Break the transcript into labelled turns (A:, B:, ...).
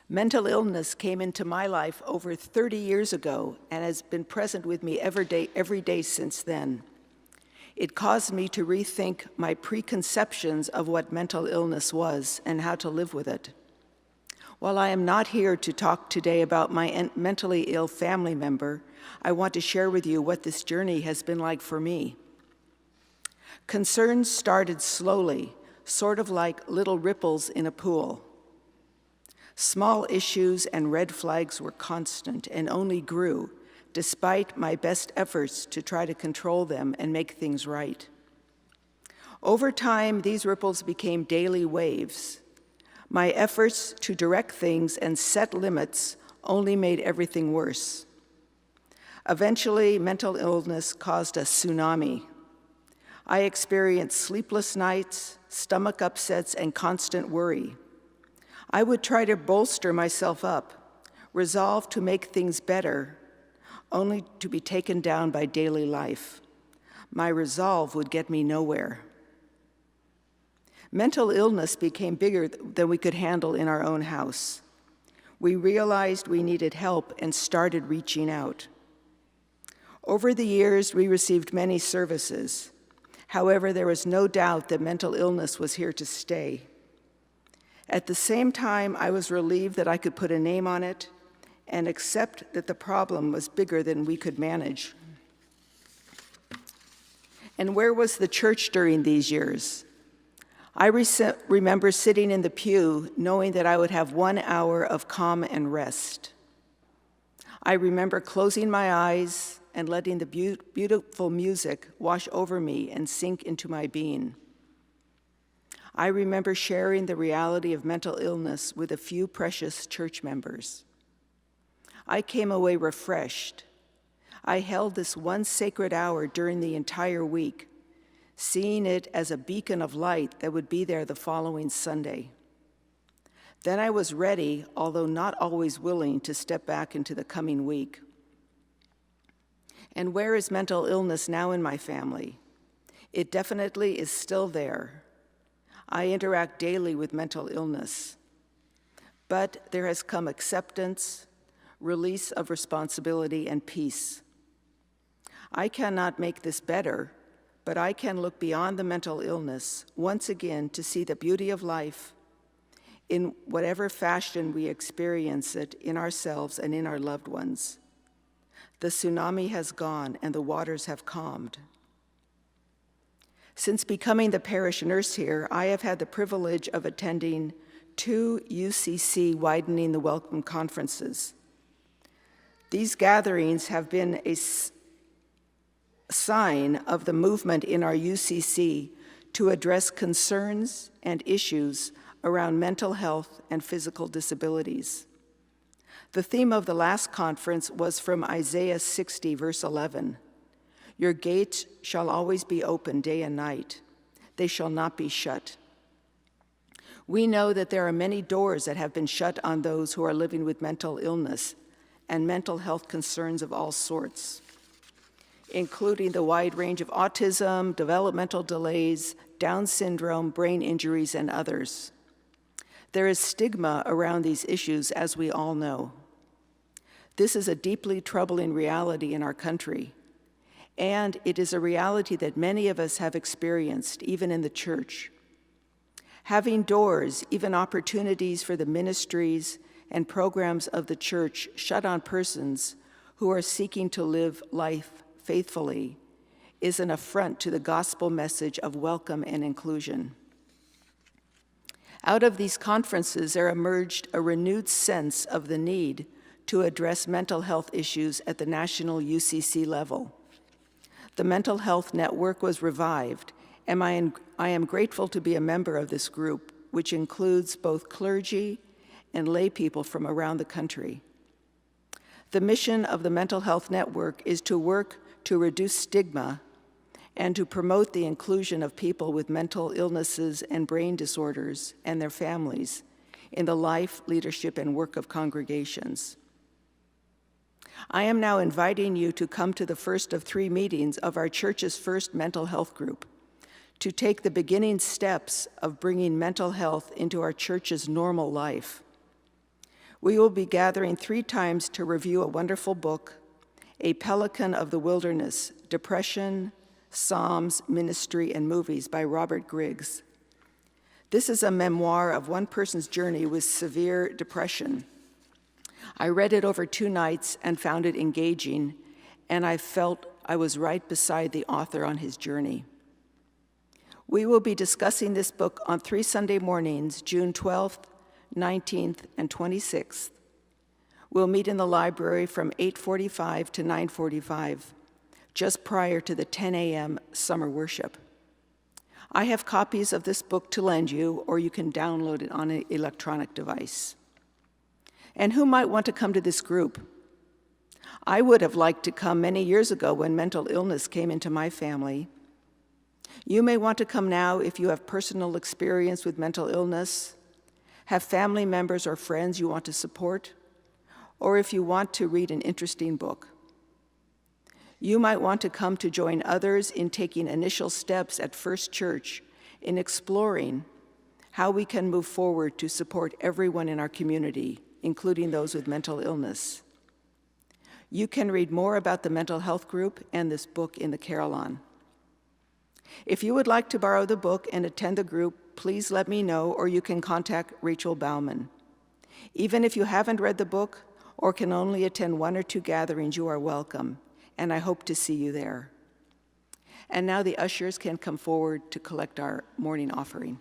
A: Mental illness came into my life over 30 years ago and has been present with me every day since then. It caused me to rethink my preconceptions of what mental illness was and how to live with it. While I am not here to talk today about my mentally ill family member, I want to share with you what this journey has been like for me. Concerns started slowly, sort of like little ripples in a pool. Small issues and red flags were constant and only grew, despite my best efforts to try to control them and make things right. Over time, these ripples became daily waves. My efforts to direct things and set limits only made everything worse. Eventually, mental illness caused a tsunami. I experienced sleepless nights, stomach upsets, and constant worry. I would try to bolster myself up, resolve to make things better, only to be taken down by daily life. My resolve would get me nowhere. Mental illness became bigger than we could handle in our own house. We realized we needed help and started reaching out. Over the years, we received many services. However, there was no doubt that mental illness was here to stay. At the same time, I was relieved that I could put a name on it and accept that the problem was bigger than we could manage. And where was the church during these years? I remember sitting in the pew knowing that I would have 1 hour of calm and rest. I remember closing my eyes and letting the beautiful music wash over me and sink into my being. I remember sharing the reality of mental illness with a few precious church members. I came away refreshed. I held this one sacred hour during the entire week, seeing it as a beacon of light that would be there the following Sunday. Then I was ready, although not always willing, to step back into the coming week. And where is mental illness now in my family? It definitely is still there. I interact daily with mental illness, but there has come acceptance, release of responsibility, and peace. I cannot make this better, but I can look beyond the mental illness once again to see the beauty of life in whatever fashion we experience it in ourselves and in our loved ones. The tsunami has gone and the waters have calmed. Since becoming the parish nurse here, I have had the privilege of attending 2 UCC Widening the Welcome conferences. These gatherings have been a sign of the movement in our UCC to address concerns and issues around mental health and physical disabilities. The theme of the last conference was from Isaiah 60, verse 11. Your gates shall always be open day and night. They shall not be shut. We know that there are many doors that have been shut on those who are living with mental illness and mental health concerns of all sorts, including the wide range of autism, developmental delays, Down syndrome, brain injuries, and others. There is stigma around these issues, as we all know. This is a deeply troubling reality in our country. And it is a reality that many of us have experienced, even in the church. Having doors, even opportunities for the ministries and programs of the church shut on persons who are seeking to live life faithfully is an affront to the gospel message of welcome and inclusion. Out of these conferences, there emerged a renewed sense of the need to address mental health issues at the national UCC level. The Mental Health Network was revived, and I am grateful to be a member of this group, which includes both clergy and lay people from around the country. The mission of the Mental Health Network is to work to reduce stigma and to promote the inclusion of people with mental illnesses and brain disorders and their families in the life, leadership, and work of congregations. I am now inviting you to come to the first of 3 meetings of our church's first mental health group, to take the beginning steps of bringing mental health into our church's normal life. We will be gathering 3 times to review a wonderful book, A Pelican of the Wilderness, Depression, Psalms, Ministry, and Movies by Robert Griggs. This is a memoir of one person's journey with severe depression. I read it over 2 nights and found it engaging, and I felt I was right beside the author on his journey. We will be discussing this book on 3 Sunday mornings, June 12th, 19th, and 26th. We'll meet in the library from 8:45 to 9:45, just prior to the 10 a.m. summer worship. I have copies of this book to lend you, or you can download it on an electronic device. And who might want to come to this group? I would have liked to come many years ago when mental illness came into my family. You may want to come now if you have personal experience with mental illness, have family members or friends you want to support, or if you want to read an interesting book. You might want to come to join others in taking initial steps at First Church in exploring how we can move forward to support everyone in our community, including those with mental illness. You can read more about the mental health group and this book in the Carillon. If you would like to borrow the book and attend the group, please let me know, or you can contact Rachel Bauman. Even if you haven't read the book or can only attend 1 or 2 gatherings, you are welcome, and I hope to see you there. And now the ushers can come forward to collect our morning offering.